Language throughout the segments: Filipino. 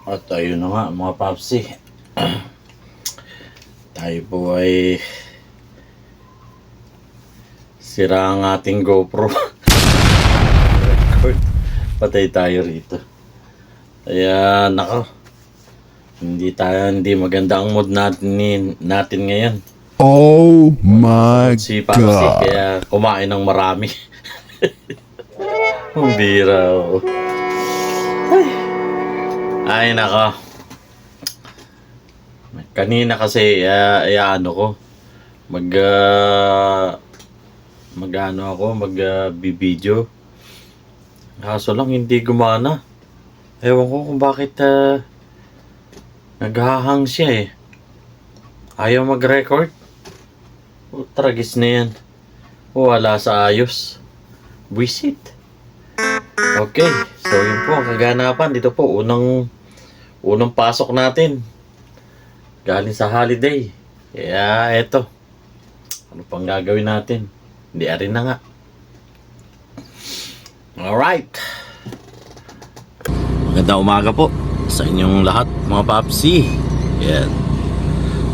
At ayun na nga mga papsi. Tayo po ay sira ang ating GoPro. Patay tayo rito. Kaya nako, hindi maganda ang mood natin ngayon. Oh my Si Papsi, God. kaya kumain ng marami. Ang bira, oh. Ay nako. Kanina kasi ano ko mag-video. Kaso lang hindi gumana. Ewan ko kung bakit naghahang siya eh. Ayaw mag-record. Tragis na yan. Wala sa ayos. Buisit. Okay, so yun po ang kaganapan. Dito po, unang pasok natin. Galing sa holiday. Kaya eto. Ano pang gagawin natin? Hindi rin na nga. Alright. Magandang umaga po sa inyong lahat mga papsi. Yan.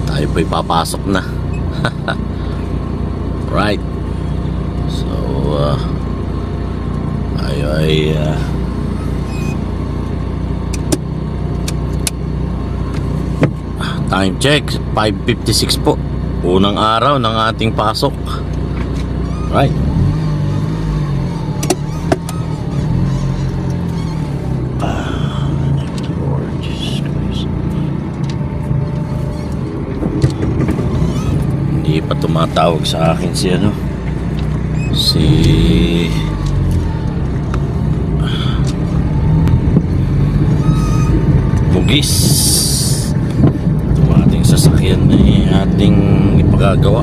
Tayo po'y papasok na. Right. So, time check 5:56 po. Unang araw ng ating pasok. Right. Lord Jesus Christ. Hindi pa tumatawag sa akin si Bugis. Itong ating sasakyan ay ating ipagagawa.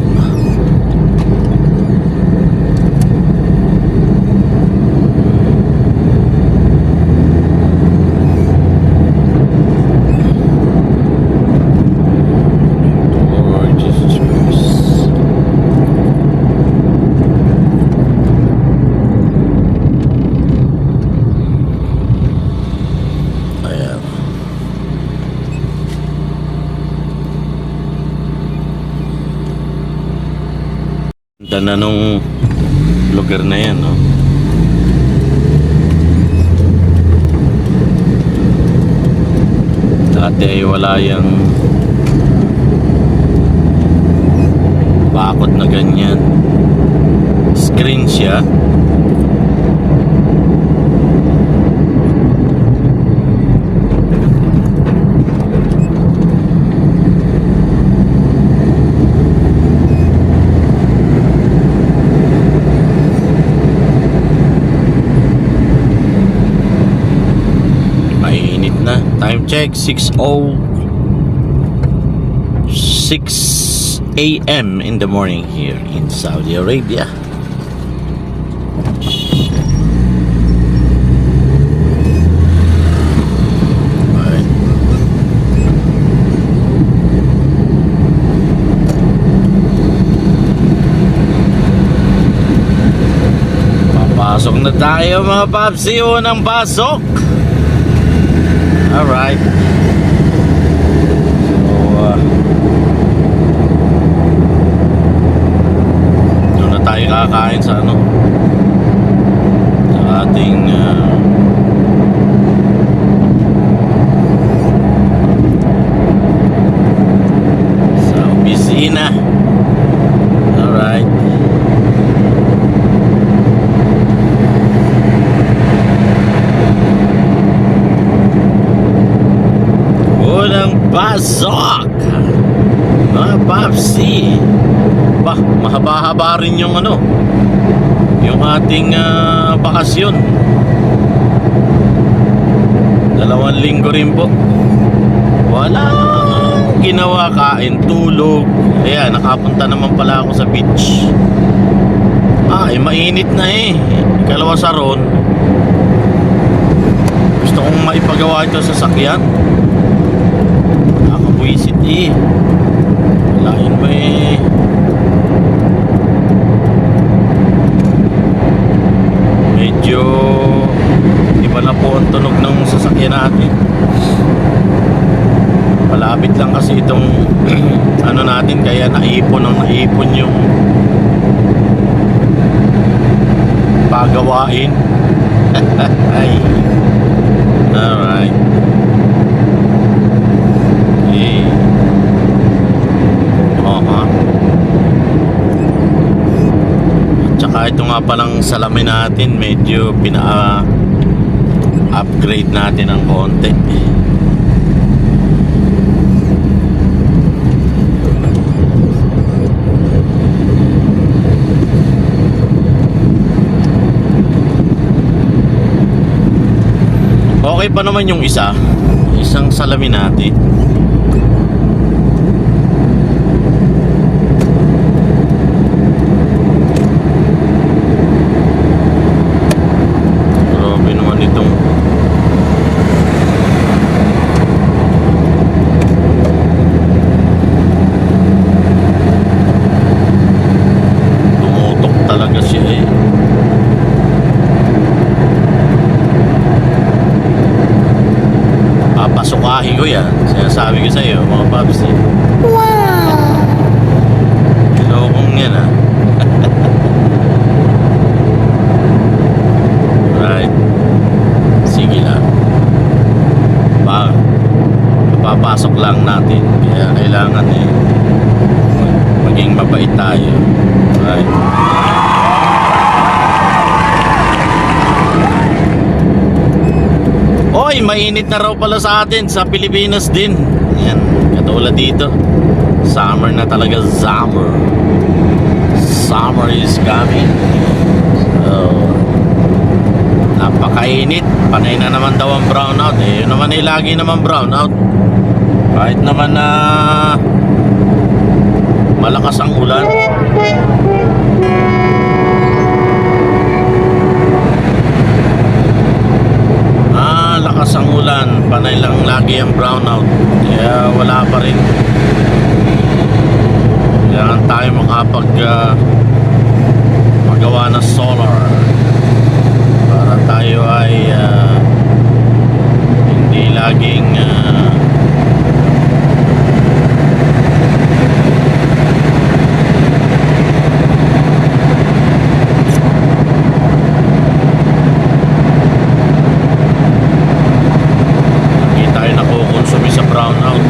Lord Jesus Christ. Ayan. Ganda na nung lugar na yan, no? Dati ay wala yung bakod na ganyan. Screen siya. Mainit na. Time check 6:06 a.m. in the morning here in Saudi Arabia. Alright. Papasok na tayo mga papsi. Unang pasok. Alright. So, doon na tayo kakain sa sa ating sa opisina. Alright. Unang pasok mga papsi. Bah, mahaba-haba rin yung yung ating bakasyon. 2 linggo rin po. Walang ginawa, kain, tulog. Ayan, nakapunta naman pala ako sa beach. Mainit na eh. Ikalawa sa ron. Gusto kong maipagawa ito sa sakyan. Nakakabuisit eh. Lain mo eh. Medyo iba na po ang tunog ng sasakyan natin. lang kasi itong ano natin, kaya naipon yung pagawain. Ay. Alright. Okay. At saka ito nga palang salamin natin, medyo upgrade natin ng konti. Okay pa naman yung isang salamin natin. Grabe naman itong tumutok talaga siya eh. Papasukahin ko yan. Sinasabi ko sa iyo, mga paps eh. Wow! Ilokong yan ah. Right. Sige lang. Papasok lang natin. Kaya kailangan eh maging mabait tayo. Right. Oy, mainit na raw pala sa atin sa Pilipinas din. Yan, katulad dito. Summer na talaga, summer. Summer is coming. So, napakainit. Panay na naman daw ang brownout. Eh, yun naman eh, lagi naman brownout. Kahit naman na malakas ang ulan. Lakas ang ulan, panay lang lagi ang brownout, kaya wala pa rin. Kailangan tayo magawa ng solar para tayo ay hindi laging nakukonsumi sa brownout.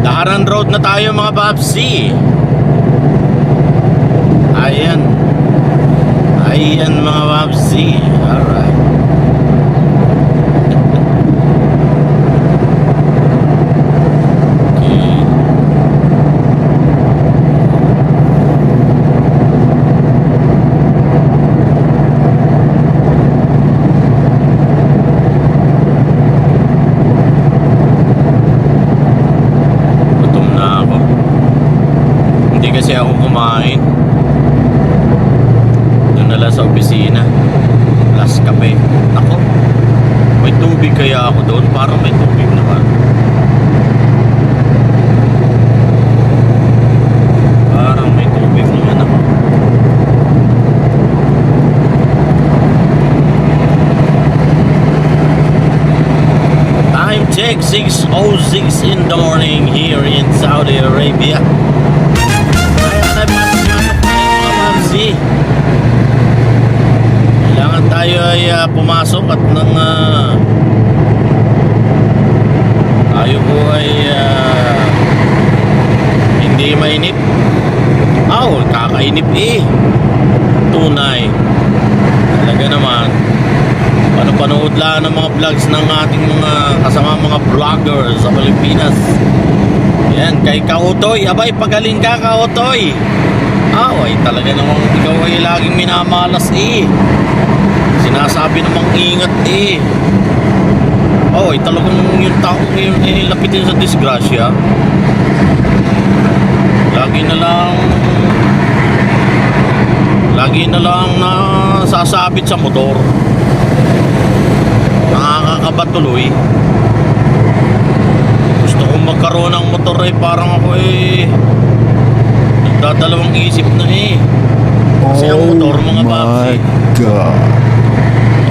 Daharan Road na tayo mga babsi. Ayan. Ayan mga babsi. Alright. Okay. Kasi ako kumain doon na lang sa opisina, plus kape. Ako, may tubig kaya ako doon? Parang may tubig naman. Parang may tubig naman ako. Time check 6:06 in the morning here in Saudi Arabia. Kailangan tayo ay pumasok at nang tayo po ay hindi mainip. Kakainip eh. Tunay. Talaga naman. Panood lang ng mga vlogs ng ating mga kasama mga vloggers sa Pilipinas. Yan, kay Kautoy. Abay, pagaling ka, Kautoy. Ay, talaga namang ikaw ay laging minamalas eh. Sinasabi namang ingat eh. Oh, talagang yung taong yun eh, lapitin sa disgrasya. Lagi na lang na sasabit sa motor. Nakakakaba tuloy. Gusto kong magkaroon ng motor eh, parang ako eh nagdadalawang isip na eh. Kasi ang Oh motor mga my babsi God.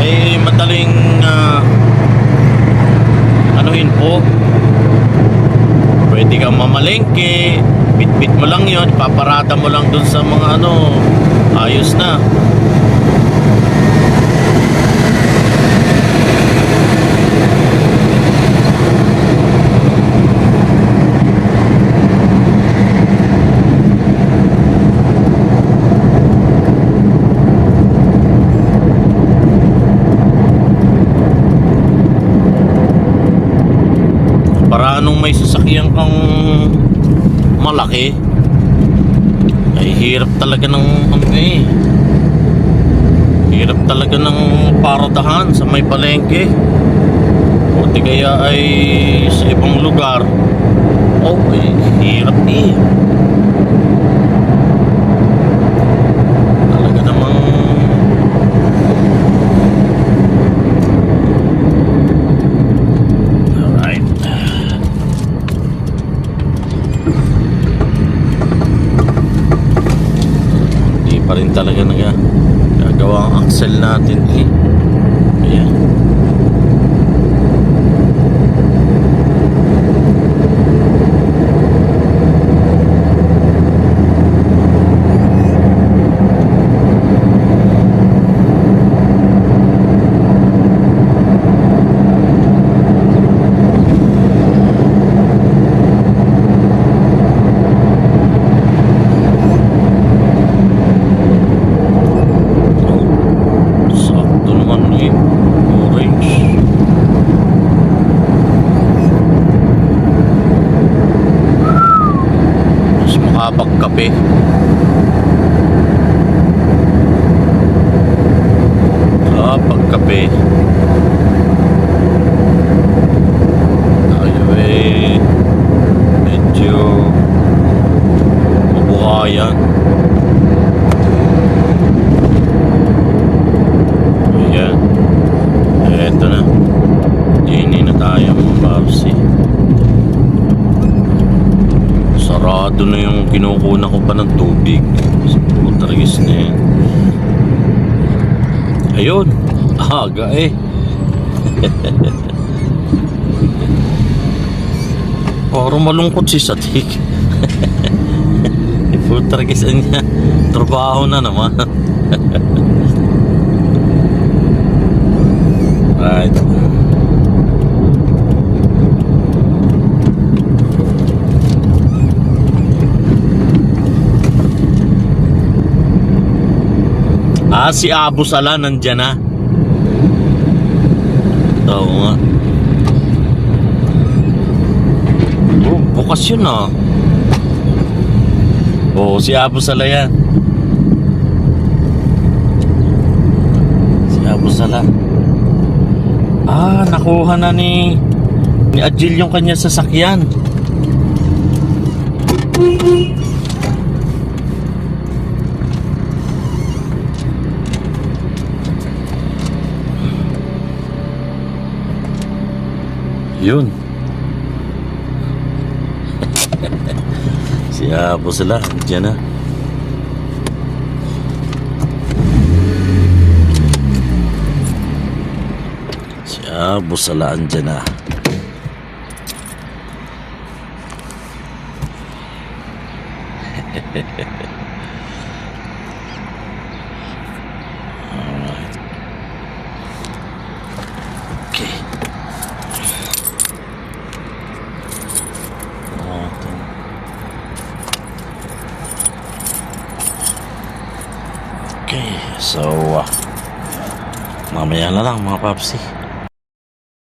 eh madaling anuhin po. Pwede kang mamalengke, bit-bit mo lang yun, paparada mo lang dun sa mga ano, ayos na. Para anong may sasakyan kang malaki ay hirap talaga ng ano eh. Hirap talaga ng paradahan sa may palengke. O di kaya ay sa ibang lugar. Oh, eh, hirap eh. Talaga namang alright. Hindi pa rin talaga nagagawa ang axle natin eh. Kaya sakto naman eh. Orange. Mas makapagkape. Pagkape. Tayo eh medyo mabuhayan. Ayan. Eto na. Dini na tayo mga babsi. Sarado na yung kinukuna ko pa ng tubig. Sa putargis na yan. Ayun. Aga eh. Parang malungkot si Satik. Putargis niya. Trabaho na naman. Right. Si Abu Sala nandyan na. Oo nga. Oh, bukas yun ah. Oo, si Abu Sala yan. Si Abu Sala. Nakuha na ni Adjil yung kanya sasakyan. Yun. Si Abu Sala, dyan na. Si Abu Sala, dyan na. Alright. Okay. Okay, so mamaya na lang mga papsi.